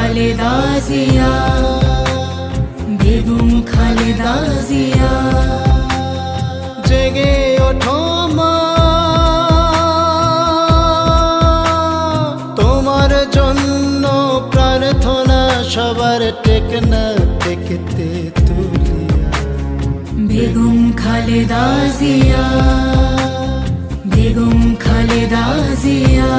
খালেদা জিয়া, বেগম খালেদা জিয়া। জেগে ওঠো মা, তোমার জন্য প্রার্থনা সবার টেকনা টেকতে তুলিয়া। বেগম খালেদা জিয়া, বেগম খালেদা জিয়া।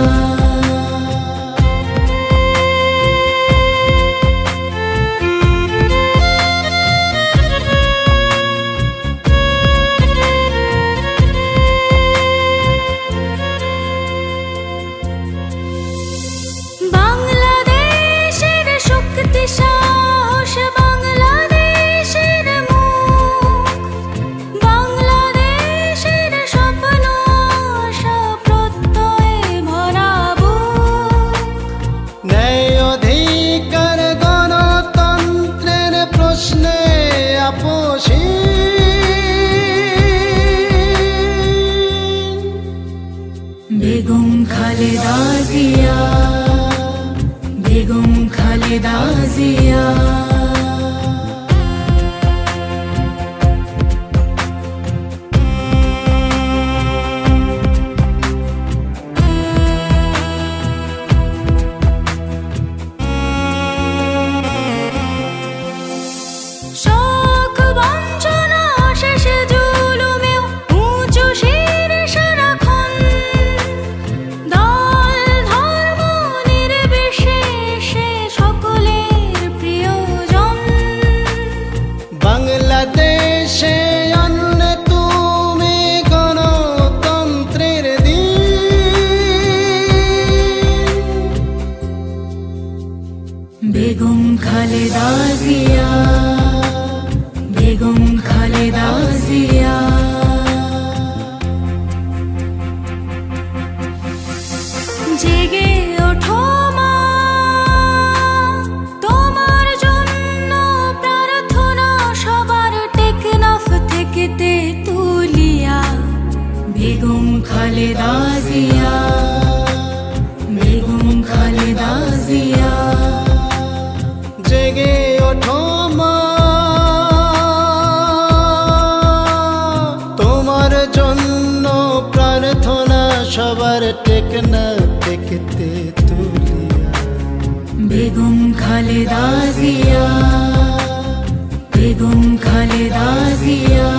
বাংলাদেশের শক্তি সাহস, বাংলাদেশের মুখ, বাংলাদেশের স্বপ্ন আশা প্রত্যয়ে ভরা বুক। ন্যায় অধিকার গণতন্ত্রের প্রশ্নে আপোষহীন। বেগম খালেদা জিয়া, বেগম খালেদা জিয়া। শোক বঞ্চনা শেষে জুলুমেও উঁচু শির সারাক্ষণ, দল ধর্ম নির্বিশেষে সকলের প্রিয়জন। বাংলাদেশে আনলে তুমি গণতন্ত্রের দিন। বেগম খালেদা জিয়া, বেগম খালেদা জিয়া। জেগে ওঠো মা, তোমার জন্য প্রার্থনা সবার টেকনাফ থেকে তুলিয়া। বেগম খালেদা জিয়া, বেগম খালেদা জিয়া। জেগে ওঠো মা, তোমার জন্য প্রার্থনা সবার টেকনা টেকতে তুলিয়া। বেগম খালেদা জিয়া, বেগম খালেদা জিয়া।